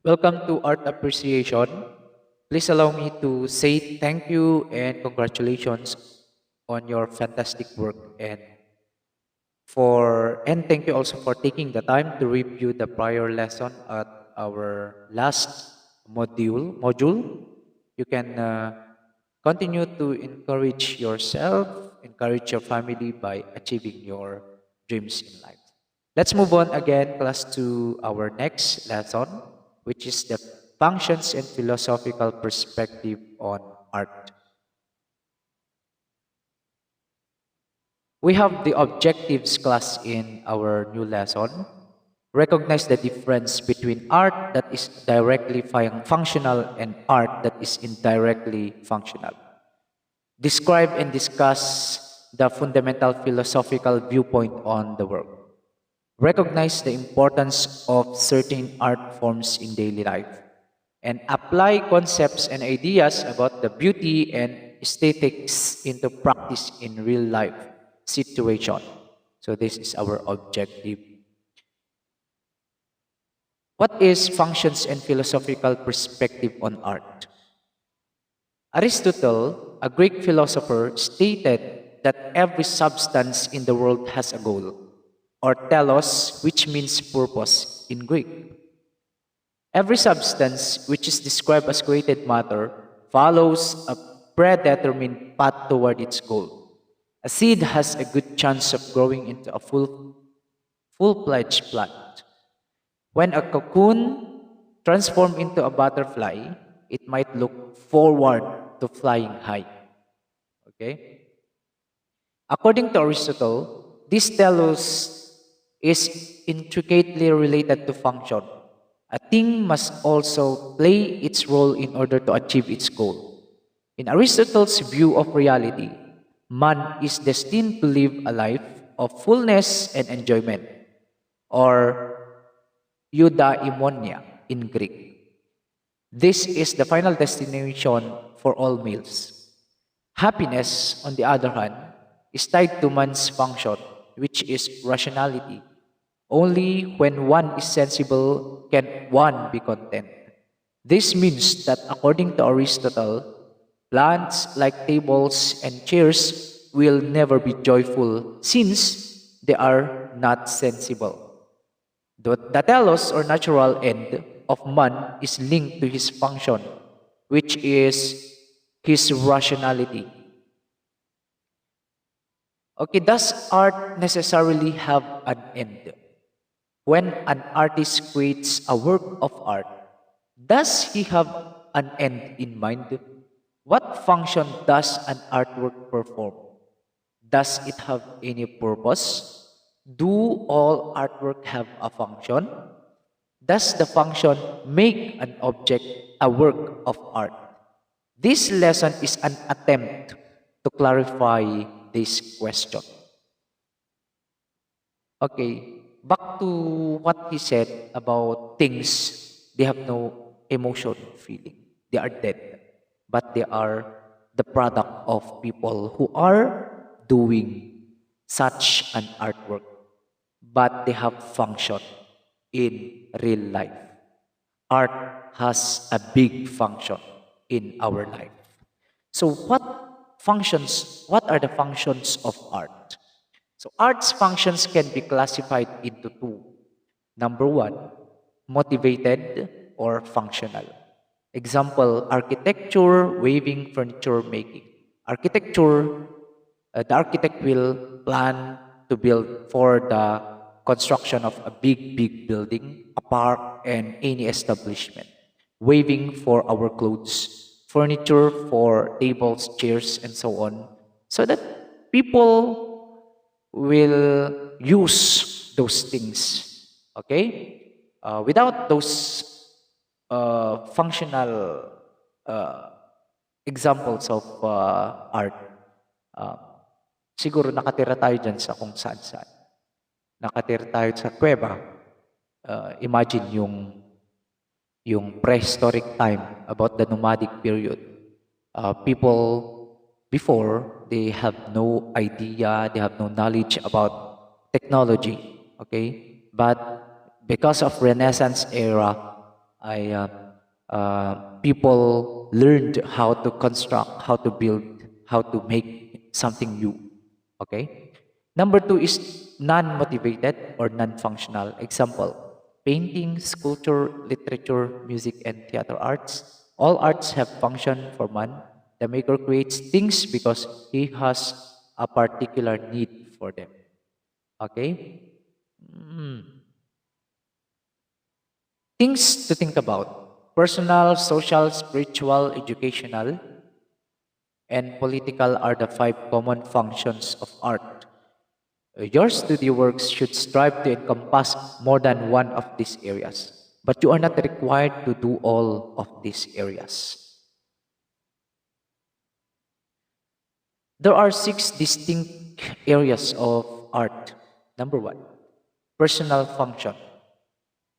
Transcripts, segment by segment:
Welcome to Art Appreciation. Please allow me to say thank you and congratulations on your fantastic work and thank you also for taking the time to review the prior lesson at our last module. You can continue to encourage yourself, encourage your family by achieving your dreams in life. Let's move on again, class, to our next lesson, which is the functions and philosophical perspective on art. We have the objectives class in our new lesson. Recognize the difference between art that is directly functional and art that is indirectly functional. Describe and discuss the fundamental philosophical viewpoint on the world. Recognize the importance of certain art forms in daily life and apply concepts and ideas about the beauty and aesthetics into practice in real life situation. So this is our objective. What is functions and philosophical perspective on art? Aristotle, a Greek philosopher, stated that every substance in the world has a goal, or telos, which means purpose in Greek. Every substance which is described as created matter follows a predetermined path toward its goal. A seed has a good chance of growing into a full-fledged plant. When a cocoon transforms into a butterfly, it might look forward to flying high. Okay? According to Aristotle, this telos is intricately related to function. A thing must also play its role in order to achieve its goal. In Aristotle's view of reality, man is destined to live a life of fullness and enjoyment, or eudaimonia in Greek. This is the final destination for all males. Happiness, on the other hand, is tied to man's function, which is rationality. Only when one is sensible can one be content. This means that according to Aristotle, plants like tables and chairs will never be joyful since they are not sensible. The telos or natural end of man is linked to his function, which is his rationality. Okay, does art necessarily have an end? When an artist creates a work of art, does he have an end in mind? What function does an artwork perform? Does it have any purpose? Do all artwork have a function? Does the function make an object a work of art? This lesson is an attempt to clarify this question. Okay, back to what he said about things, they have no emotion, feeling. They are dead, but they are the product of people who are doing such an artwork, but they have function in real life. Art has a big function in our life. So what are the functions of art? So art's functions can be classified into two. Number one, motivated or functional. Example, architecture, weaving, furniture making. Architecture, the architect will plan to build for the construction of a big building, a park, and any establishment. Weaving for our clothes, furniture for tables, chairs, and so on, so that people will use those things. Okay? Without those functional uh, examples of art, uh, siguro nakatira tayo dyan sa kung saan-saan. Nakatira tayo sa kuweba. Imagine yung prehistoric time about the nomadic period. People before, they have no idea, they have no knowledge about technology, okay? But because of Renaissance era, I People learned how to construct, how to build, how to make something new. Okay. Number two is non-motivated or non-functional. Example: painting, sculpture, literature, music, and theater arts. All arts have function for man. The maker creates things because he has a particular need for them. Okay. Things to think about: personal, social, spiritual, educational, and political are the five common functions of art. Your studio works should strive to encompass more than one of these areas, but you are not required to do all of these areas. There are six distinct areas of art. Number one, personal function.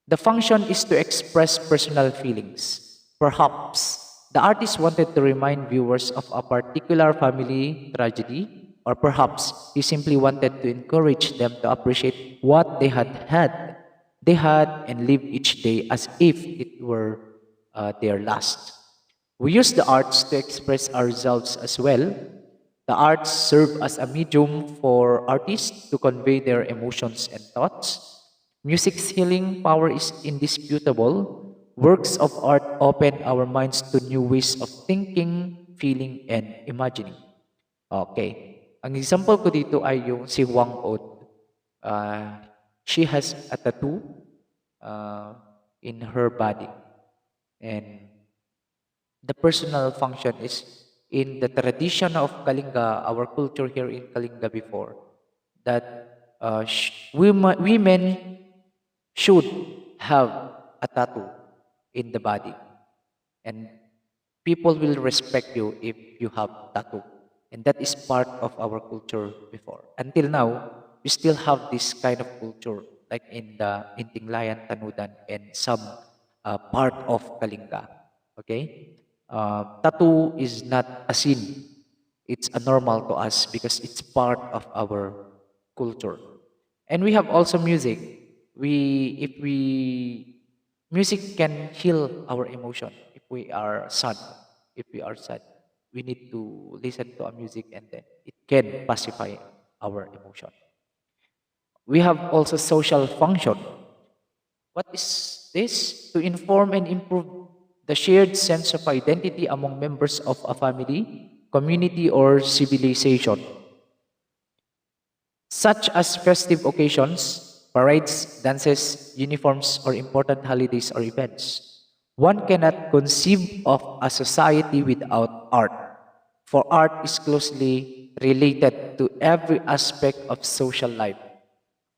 The function is to express personal feelings. Perhaps the artist wanted to remind viewers of a particular family tragedy, or perhaps he simply wanted to encourage them to appreciate what they had and live each day as if it were their last. We use the arts to express ourselves as well. The arts serve as a medium for artists to convey their emotions and thoughts. Music's healing power is indisputable. Works of art open our minds to new ways of thinking, feeling, and imagining. Okay. Ang example ko dito ay yung si Wang Od. Uh, she has a tattoo uh, in her body. And the personal function is in the tradition of Kalinga, our culture here in Kalinga before, that women should have a tattoo in the body, and people will respect you if you have tattoo, and that is part of our culture before. Until now, we still have this kind of culture, like in the Intinglayan, Tanudan, and some part of Kalinga. Okay, tattoo is not a sin; it's a normal to us because it's part of our culture. And we have also music. If we Music can heal our emotion. If we are sad, we need to listen to a music, and then it can pacify our emotion. We have also social function. What is this? To inform and improve the shared sense of identity among members of a family, community, or civilization, such as festive occasions, parades, dances, uniforms, or important holidays or events. One cannot conceive of a society without art, for art is closely related to every aspect of social life.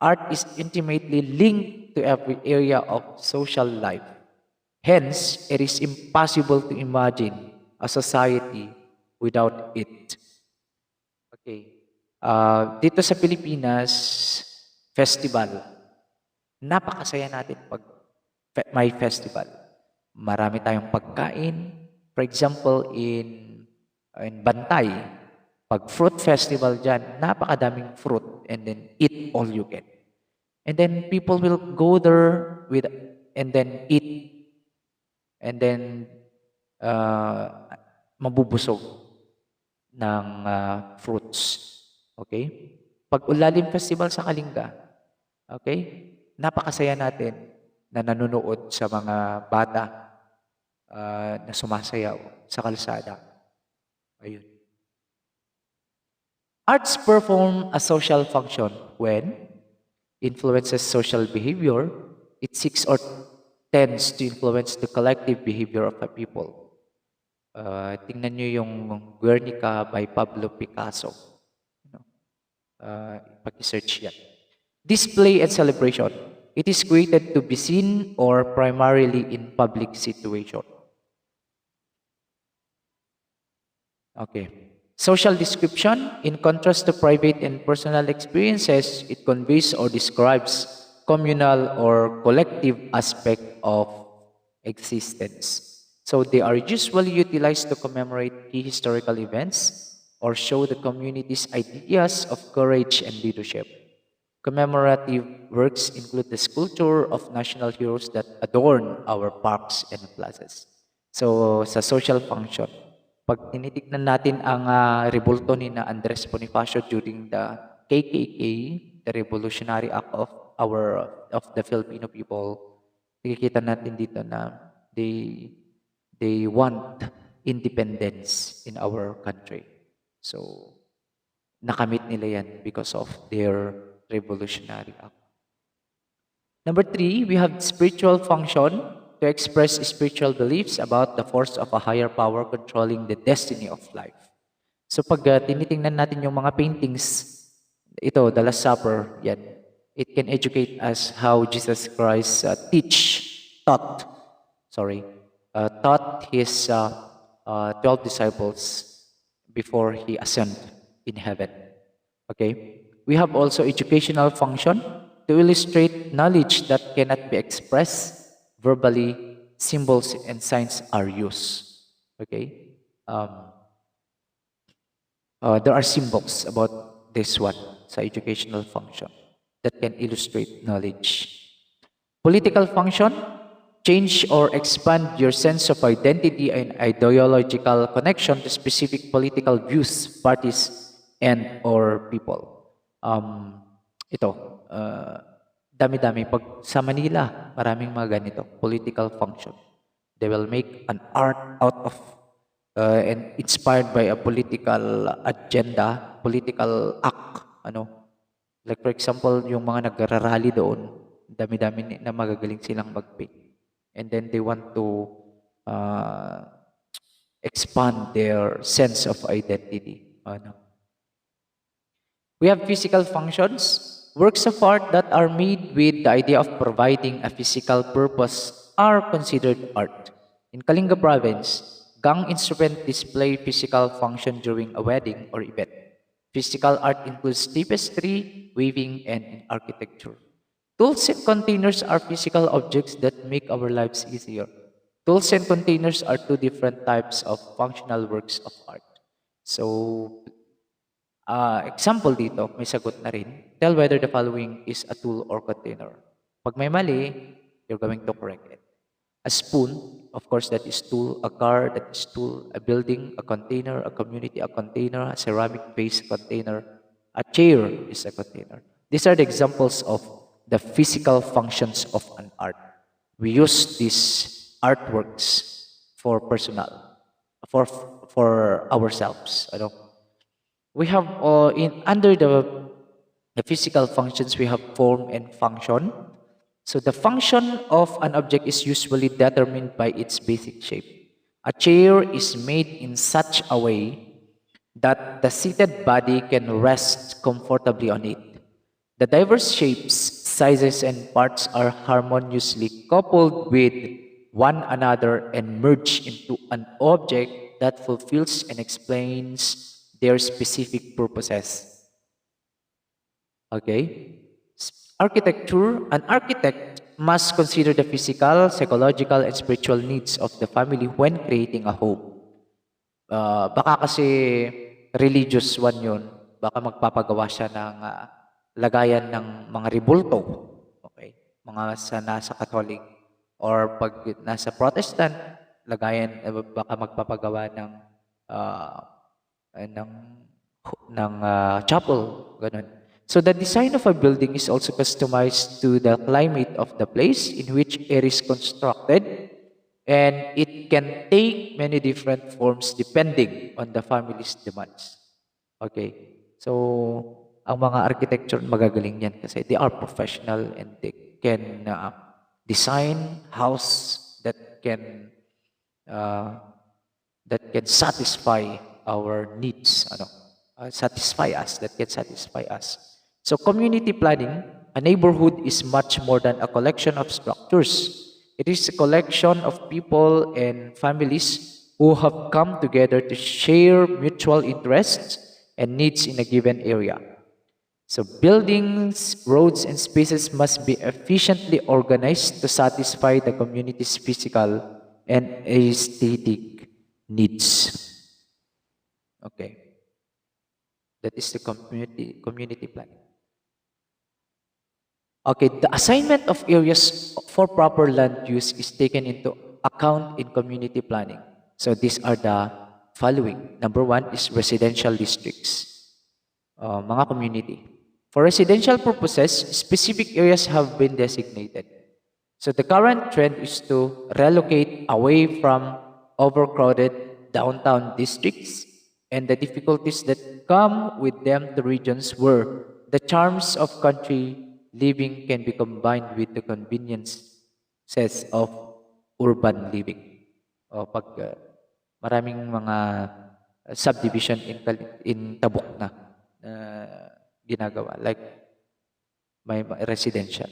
Art is intimately linked to every area of social life. Hence, it is impossible to imagine a society without it. Okay. Dito sa Pilipinas, festival. Napakasaya natin pag may festival. Marami tayong pagkain. For example, in Bantay, pag fruit festival dyan, napakadaming fruit, and then eat all you can. And then people will go there and then eat, and then mabubusog ng fruits. Okay? Pag Ulalim Festival sa Kalinga, okay? Napakasaya natin na nanonood sa mga bata na sumasayaw sa kalsada. Ayun. Arts perform a social function when influences social behavior, it seeks or tends to influence the collective behavior of a people. Tingnan nyo yung Guernica by Pablo Picasso. Pag-search yan. Display and celebration. It is created to be seen or primarily in public situation. Okay. Social description. In contrast to private and personal experiences, it conveys or describes communal or collective aspect of existence. So they are usually utilized to commemorate key historical events or show the community's ideas of courage and leadership. Commemorative works include the sculpture of national heroes that adorn our parks and plazas. So, sa social function, pag tinitignan natin ang rebulto ni na Andres Bonifacio during the KKK, the Revolutionary Act of the Filipino people, nakikita natin dito na they they want independence in our country. So, nakamit nila yan because of their revolutionary act. Number three, we have spiritual function to express spiritual beliefs about the force of a higher power controlling the destiny of life. So pag tinitingnan natin yung mga paintings, ito, the Last Supper, yan, it can educate us how Jesus Christ taught his 12 disciples before he ascended in heaven. Okay? We have also educational function to illustrate knowledge that cannot be expressed verbally. Symbols and signs are used. Okay? There are symbols about this one sa educational function that can illustrate knowledge. Political function, change or expand your sense of identity and ideological connection to specific political views, parties, and or people. Ito, dami-dami. Pag sa Manila, maraming mga ganito, political function. They will make an art out of and inspired by a political agenda, political act, like for example, yung mga nagrarally doon, dami-dami na magagaling silang mag-paint. And then they want to uh, expand their sense of identity. We have physical functions. Works of art that are made with the idea of providing a physical purpose are considered art. In Kalinga Province, gong instrument display physical function during a wedding or event. Physical art includes tapestry, weaving, and architecture. Tools and containers are physical objects that make our lives easier. Tools and containers are two different types of functional works of art. So, example dito, may sagot na rin. Tell whether the following is a tool or container. Pag may mali, you're going to correct it. A spoon, of course, that is tool. A car, that is tool. A building, a container. A community, a container. A ceramic vase, container. A chair is a container. These are the examples of the physical functions of an art. We use these artworks for personal, for ourselves. We have under the physical functions, we have form and function. So the function of an object is usually determined by its basic shape. A chair is made in such a way that the seated body can rest comfortably on it. The diverse shapes, sizes, and parts are harmoniously coupled with one another and merge into an object that fulfills and explains their specific purposes. Okay? Architecture, an architect must consider the physical, psychological, and spiritual needs of the family when creating a home. Baka kasi religious one yun. Baka magpapagawa siya ng lagayan ng mga rebulto. Okay? Mga nasa Catholic. Or pag nasa Protestant, lagayan, baka magpapagawa ng chapel. Ganun. So the design of a building is also customized to the climate of the place in which it is constructed, and it can take many different forms depending on the family's demands. Okay. So, ang mga architecture magagaling yan kasi they are professional and they can design house uh, that can satisfy our needs, that can satisfy us. So community planning, a neighborhood is much more than a collection of structures. It is a collection of people and families who have come together to share mutual interests and needs in a given area. So buildings, roads, and spaces must be efficiently organized to satisfy the community's physical and aesthetic needs. Okay. That is the community planning. Okay, the assignment of areas for proper land use is taken into account in community planning. So these are the following. Number one is residential districts, mga community. For residential purposes, specific areas have been designated. So the current trend is to relocate away from overcrowded downtown districts and the difficulties that come with them to regions where the charms of country living can be combined with the conveniences of urban living. O pag maraming mga subdivision in Tabuk na ginagawa, like may residential.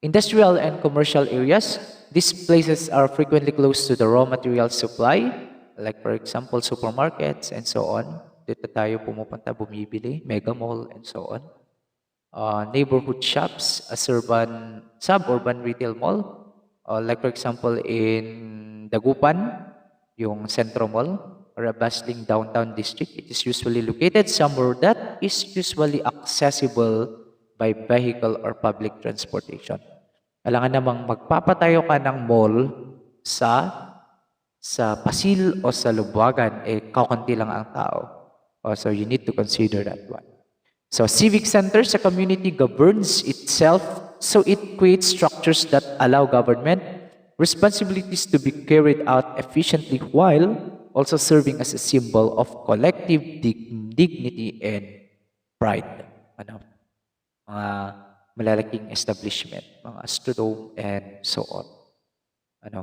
Industrial and commercial areas, these places are frequently close to the raw material supply, like for example, supermarkets and so on. Dito tayo pumupunta, bumibili, mega mall and so on. Neighborhood shops, a suburban retail mall, like for example in Dagupan, yung Centro Mall, or a bustling downtown district. It is usually located somewhere that is usually accessible by vehicle or public transportation. Kailangan namang magpapatayo ka ng mall sa Pasil o sa Lubuagan, kaunti lang ang tao. So you need to consider that one. So civic centers, a community governs itself, so it creates structures that allow government responsibilities to be carried out efficiently while also serving as a symbol of collective dignity and pride. Ano? Mga malalaking establishment, mga astrodome and so on. Ano?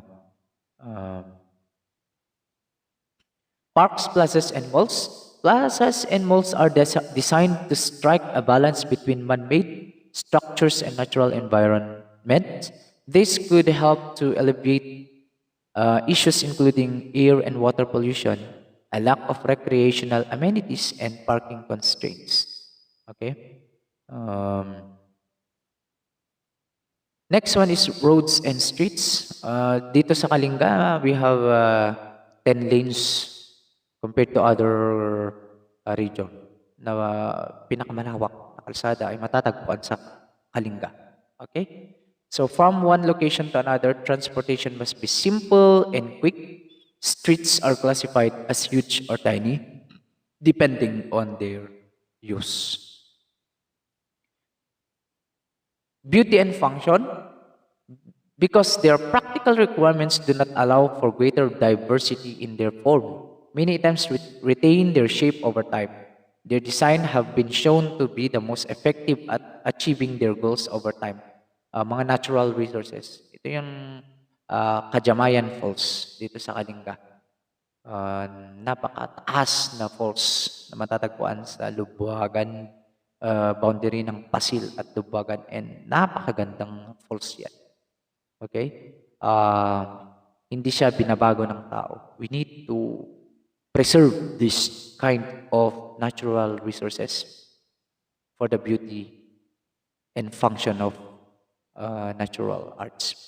Parks, plazas, and malls. Plazas and malls are designed to strike a balance between man-made structures and natural environment. This could help to alleviate issues including air and water pollution, a lack of recreational amenities, and parking constraints. Okay? Next one is roads and streets. Dito sa Kalinga, we have 10 lanes compared to other region na pinakamalawak na kalsada ay matatagpuan sa Kalinga. Okay? So from one location to another, transportation must be simple and quick. Streets are classified as huge or tiny depending on their use. Beauty and function. Because their practical requirements do not allow for greater diversity in their form, many times retain their shape over time. Their design have been shown to be the most effective at achieving their goals over time. Mga natural resources. Ito yung Kajamayan Falls dito sa Kalinga. Napakataas na falls na matatagpuan sa Lubuagan, boundary ng Pasil at Lubuagan, and napakagandang falls yan. Okay? Hindi siya binabago ng tao. We need to preserve this kind of natural resources for the beauty and function of natural arts.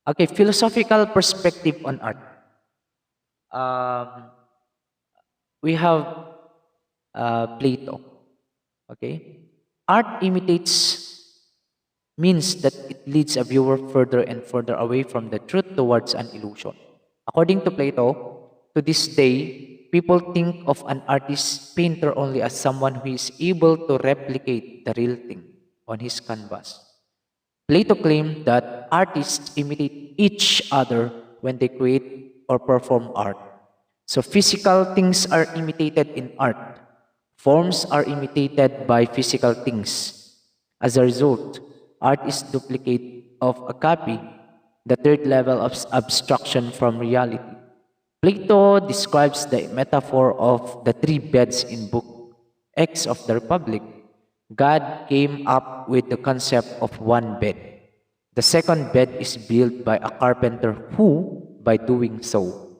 Okay, philosophical perspective on art. We have Plato. Okay? Art imitates means that it leads a viewer further and further away from the truth towards an illusion. According to Plato, to this day, people think of an artist painter only as someone who is able to replicate the real thing on his canvas. Plato claimed that artists imitate each other when they create or perform art. So physical things are imitated in art. Forms are imitated by physical things. As a result, art is duplicate of a copy, the third level of abstraction from reality. Plato describes the metaphor of the three beds in Book X of the Republic. God came up with the concept of one bed. The second bed is built by a carpenter who, by doing so,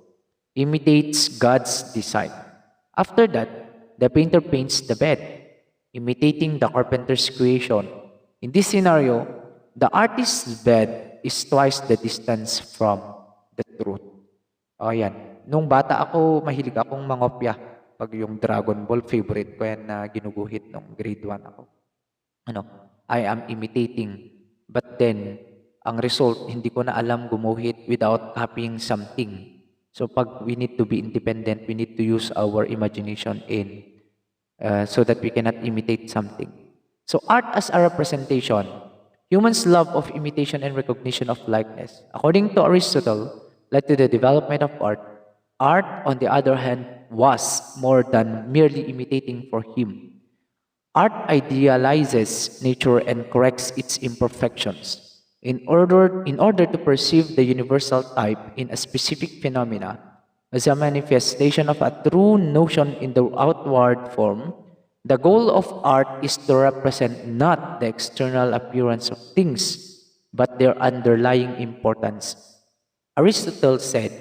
imitates God's design. After that, the painter paints the bed, imitating the carpenter's creation. In this scenario, the artist's bed is twice the distance from the truth. Ayan. Nung bata ako, mahilig akong mangopya. Pag yung Dragon Ball, favorite ko yan na ginuguhit nung grade 1 ako. I am imitating. But then, ang result, hindi ko na alam gumuhit without copying something. So pag we need to be independent, we need to use our imagination so that we cannot imitate something. So art as a representation. Humans' love of imitation and recognition of likeness. According to Aristotle, led to the development of art. Art, on the other hand, was more than merely imitating for him. Art idealizes nature and corrects its imperfections. In order to perceive the universal type in a specific phenomena as a manifestation of a true notion in the outward form, the goal of art is to represent not the external appearance of things, but their underlying importance. Aristotle said,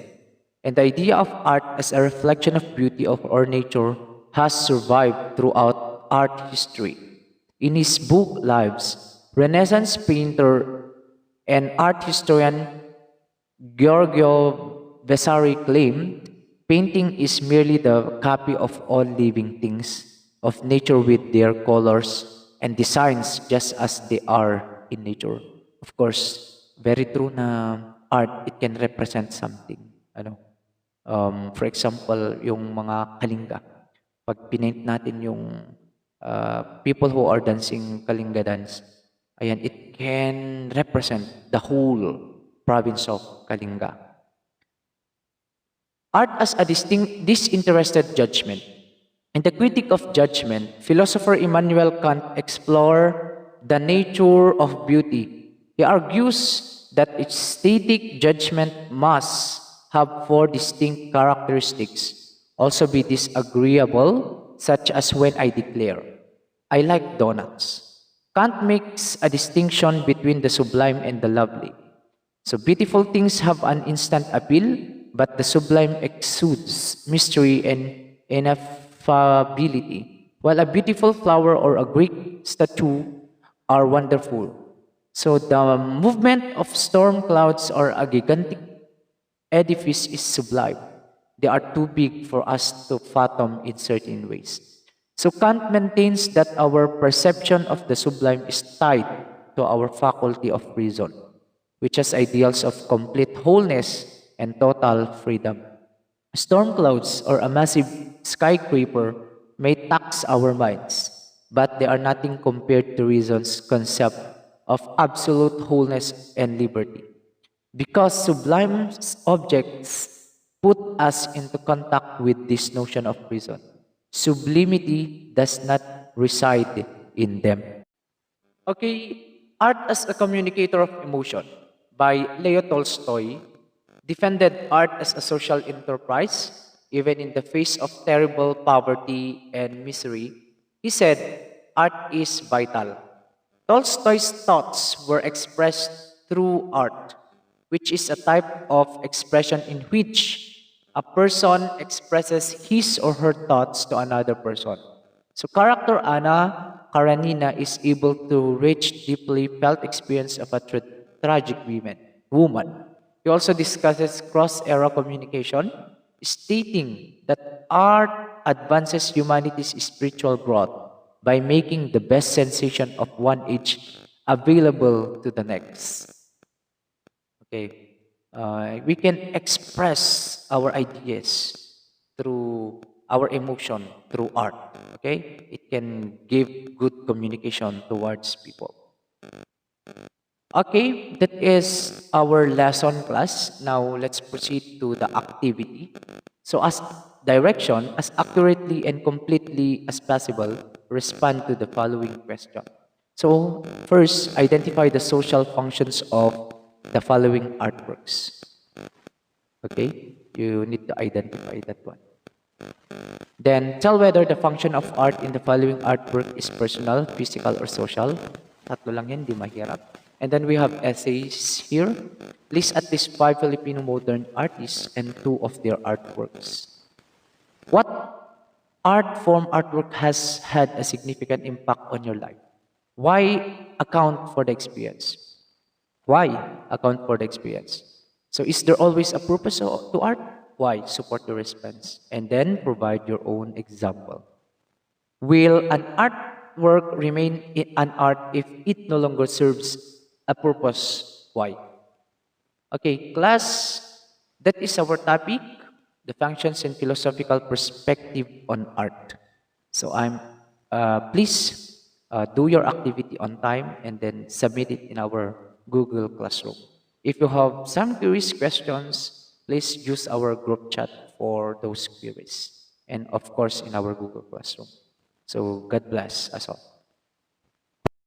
and the idea of art as a reflection of beauty of our nature has survived throughout art history. In his book Lives, Renaissance painter and art historian Giorgio Vasari claimed painting is merely the copy of all living things of nature with their colors and designs just as they are in nature. Of course, very true na art, it can represent something. Ano? For example, yung mga kalinga. Pag pinaint natin yung people who are dancing kalinga dance, ayan, it can represent the whole province of Kalinga. Art as a disinterested judgment. In the Critique of Judgment, philosopher Immanuel Kant explored the nature of beauty. He argues that aesthetic judgment must have four distinct characteristics, also be disagreeable, such as when I declare, I like donuts. Kant makes a distinction between the sublime and the lovely. So beautiful things have an instant appeal, but the sublime exudes mystery and ineffability, while a beautiful flower or a Greek statue are wonderful. So the movement of storm clouds or a gigantic edifice is sublime. They are too big for us to fathom in certain ways. So Kant maintains that our perception of the sublime is tied to our faculty of reason, which has ideals of complete wholeness and total freedom. Storm clouds or a massive skyscraper may tax our minds, but they are nothing compared to reason's concept of absolute wholeness and liberty. Because sublime objects put us into contact with this notion of reason, sublimity does not reside in them. Okay, Art as a Communicator of Emotion by Leo Tolstoy defended art as a social enterprise, even in the face of terrible poverty and misery. He said, art is vital. Tolstoy's thoughts were expressed through art, which is a type of expression in which a person expresses his or her thoughts to another person. So character Anna Karenina is able to reach deeply felt experience of a tragic woman. He also discusses cross-era communication, stating that art advances humanity's spiritual growth by making the best sensation of one age available to the next. Okay, we can express our ideas through our emotion through art. Okay, it can give good communication towards people. Okay, that is our lesson class. Now let's proceed to the activity. So as direction, as accurately and completely as possible, respond to the following question. So first, identify the social functions of the following artworks. Okay, you need to identify that one. Then tell whether the function of art in the following artwork is personal, physical, or social. Tatlo lang yan, di mahirap. And then we have essays here. List at least 5 Filipino modern artists and 2 of their artworks. What art form artwork has had a significant impact on your life? Why account for the experience? Why account for the experience? So is there always a purpose to art? Why? Support the response. And then provide your own example. Will an art artwork remain an art if it no longer serves a purpose? Why? Okay, class, that is our topic, the functions and philosophical perspective on art. So please do your activity on time and then submit it in our Google Classroom. If you have some queries, questions, please use our group chat for those queries. And of course, in our Google Classroom. So God bless us all.